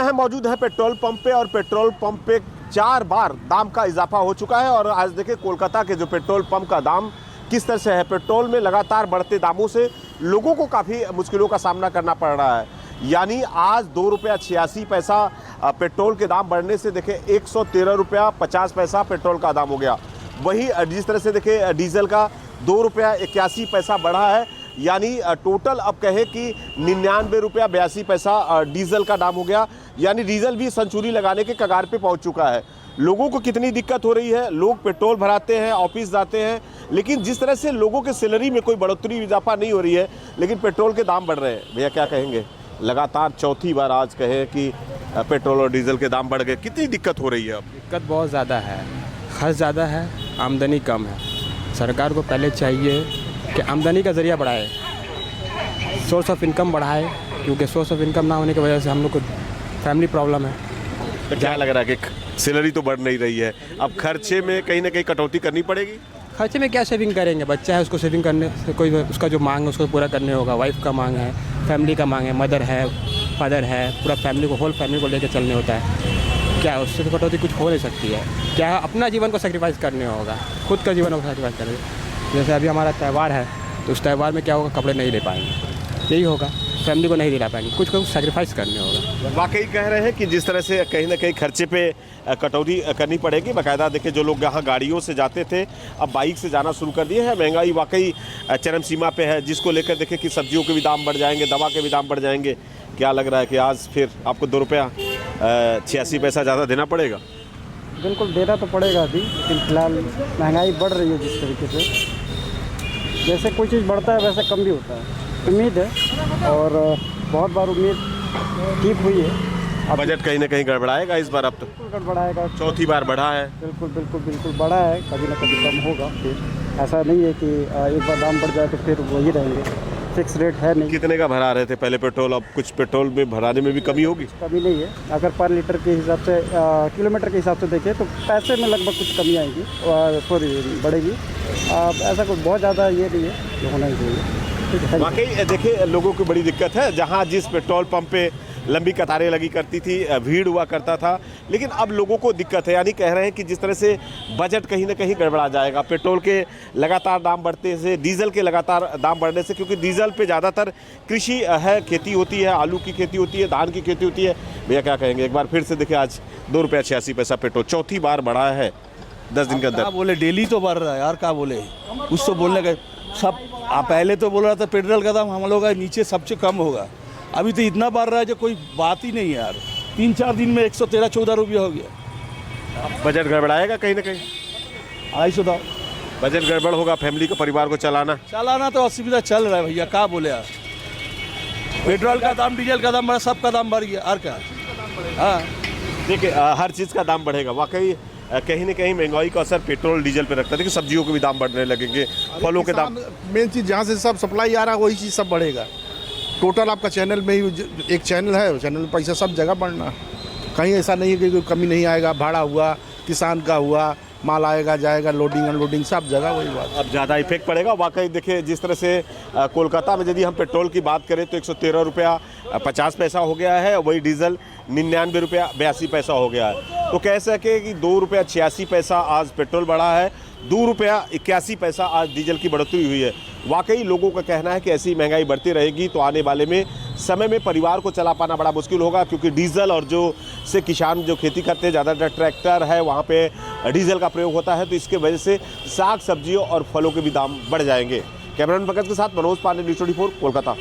हैं मौजूद है पेट्रोल पंप पे और पेट्रोल पंप पे 4 बार दाम का इजाफा हो चुका है। और आज देखिए कोलकाता के जो पेट्रोल पंप का दाम किस तरह से है। पेट्रोल में लगातार बढ़ते दामों से लोगों को काफ़ी मुश्किलों का सामना करना पड़ रहा है। यानी आज 2 रुपया 86 पैसा पेट्रोल के दाम बढ़ने से देखे 113 रुपया 50 पैसा पेट्रोल का दाम हो गया। वहीं जिस तरह से देखे डीजल का 2 रुपया 81 पैसा बढ़ा है, यानी टोटल अब कहे कि 99 रुपया 82 पैसा डीजल का दाम हो गया। यानी डीजल भी सेंचुरी लगाने के कगार पे पहुंच चुका है। लोगों को कितनी दिक्कत हो रही है, लोग पेट्रोल भराते हैं, ऑफिस जाते हैं, लेकिन जिस तरह से लोगों के सैलरी में कोई बढ़ोतरी इजाफा नहीं हो रही है, लेकिन पेट्रोल के दाम बढ़ रहे हैं। भैया क्या कहेंगे? लगातार चौथी बार आज कहे कि पेट्रोल और डीजल के दाम बढ़ गए, कितनी दिक्कत हो रही है? अब दिक्कत बहुत ज़्यादा है, खर्च ज़्यादा है, आमदनी कम है। सरकार को पहले चाहिए कि आमदनी का ज़रिया बढ़ाए, सोर्स ऑफ इनकम बढ़ाए, क्योंकि सोर्स ऑफ इनकम ना होने की वजह से हम लोग को फैमिली प्रॉब्लम है। तो क्या लग रहा है कि सैलरी तो बढ़ नहीं रही है, अब खर्चे में कहीं ना कहीं कटौती करनी पड़ेगी? खर्चे में क्या सेविंग करेंगे? बच्चा है, उसको सेविंग करने से कोई उसका जो मांग है उसको पूरा करने होगा। वाइफ का मांग है, फैमिली का मांग है, मदर है, फादर है, पूरा फैमिली को, होल फैमिली को लेकर चलने होता है। क्या उससे तो कटौती कुछ हो नहीं सकती है? क्या अपना जीवन को सेक्रीफाइस करने होगा, खुद का जीवन को सेक्रीफाइस करने। जैसे अभी हमारा त्यौहार है तो उस त्यौहार में क्या होगा, कपड़े नहीं ले पाएंगे, यही होगा, फैमिली को नहीं दिला पाएंगे, कुछ सेक्रीफाइस करने होगा। वाकई कह रहे हैं कि जिस तरह से कहीं ना कहीं खर्चे पे कटौती करनी पड़ेगी। बाकायदा देखिए जो लोग यहाँ गाड़ियों से जाते थे अब बाइक से जाना शुरू कर दिए हैं। महंगाई वाकई चरम सीमा पे है, जिसको लेकर देखिए कि सब्जियों के भी दाम बढ़ जाएंगे, दवा के भी दाम बढ़ जाएंगे। क्या लग रहा है कि आज फिर आपको 2 रुपया 86 पैसा ज़्यादा देना पड़ेगा? बिल्कुल देना तो पड़ेगा अभी, लेकिन फिलहाल महंगाई बढ़ रही है जिस तरीके से, जैसे कोई चीज़ बढ़ता है वैसे कम भी होता है। उम्मीद है और बहुत बार उम्मीद ठीक हुई है। बजट कहीं ना कहीं गड़बड़ाएगा इस बार, अब तो बिल्कुल गड़बड़ाएगा, चौथी बार बढ़ा है। बिल्कुल बढ़ा है, कभी ना कभी कम होगा। फिर ऐसा नहीं है कि एक बार दाम बढ़ जाए तो फिर वही रहेंगे, फिक्स रेट है नहीं। कितने का भरा रहे थे पहले पेट्रोल, अब कुछ पेट्रोल में भराने में भी कमी होगी? कमी नहीं है, अगर पर लीटर के हिसाब से किलोमीटर के हिसाब से देखें तो पैसे में लगभग कुछ कमी आएगी, सॉरी बढ़ेगी। ऐसा कुछ बहुत ज़्यादा ये नहीं है जो होना ही चाहिए। वाकई देखिए लोगों की बड़ी दिक्कत है। जहां जिस पेट्रोल पंप पे लंबी कतारें लगी करती थी, भीड़ हुआ करता था, लेकिन अब लोगों को दिक्कत है। यानी कह रहे हैं कि जिस तरह से बजट कहीं ना कहीं गड़बड़ा जाएगा पेट्रोल के लगातार दाम बढ़ते से, डीजल के लगातार दाम बढ़ने से, क्योंकि डीजल पे ज़्यादातर कृषि है, खेती होती है, आलू की खेती होती है, धान की खेती होती है। भैया क्या कहेंगे? एक बार फिर से देखिए आज 2 रुपया 86 पैसा पेट्रोल चौथी बार बढ़ा है 10 दिन के अंदर। क्या बोले, डेली तो बढ़ रहा है यार, क्या बोले, कुछ तो बोलने का सब। पहले तो बोल रहा था पेट्रोल का दाम हम लोग का नीचे सबसे कम होगा, अभी तो इतना बढ़ रहा है जो कोई बात ही नहीं है यार। 3-4 दिन में 113-14 रुपया हो गया। बजट गड़बड़ाएगा कहीं ना कहीं? 250 दाम बजट गड़बड़ होगा, फैमिली को, परिवार को चलाना तो असुविधा चल रहा है भैया, क्या बोले यार। पेट्रोल का दाम, डीजल का दाम बढ़ा, सबका दाम बढ़ गया, और क्या। हाँ देखिए हर चीज़ का दाम बढ़ेगा। वाकई कहीं ना कहीं महंगाई का असर पेट्रोल डीजल पे रखता है। देखिए सब्जियों के भी दाम बढ़ने लगेंगे, फलों के दाम, मेन चीज़ जहाँ से सब सप्लाई आ रहा है वही चीज़ सब बढ़ेगा। टोटल आपका चैनल में ही एक चैनल है, चैनल में पैसा सब जगह बढ़ना, कहीं ऐसा नहीं है कि कोई कमी नहीं आएगा। भाड़ा हुआ, किसान का हुआ, माल आएगा जाएगा, लोडिंग अनलोडिंग सब जगह वही बात। अब ज़्यादा इफेक्ट पड़ेगा। वाकई देखिए जिस तरह से कोलकाता में यदि हम पेट्रोल की बात करें तो 113 रुपया 50 पैसा हो गया है, वही डीजल 99 रुपया 82 पैसा हो गया है। तो कह सके कि 2 रुपया 86 पैसा आज पेट्रोल बढ़ा है, 2 रुपया 81 पैसा आज डीजल की बढ़ोतरी हुई है। वाकई लोगों का कहना है कि ऐसी महंगाई बढ़ती रहेगी तो आने वाले में समय में परिवार को चला पाना बड़ा मुश्किल होगा, क्योंकि डीजल और जो से किसान जो खेती करते हैं, ज़्यादातर ट्रैक्टर है, वहाँ पे डीजल का प्रयोग होता है, तो इसके वजह से साग सब्जियों और फलों के भी दाम बढ़ जाएंगे। कैमरामैन पंकज के साथ मनोज पांडे, न्यूज़ 24 कोलकाता।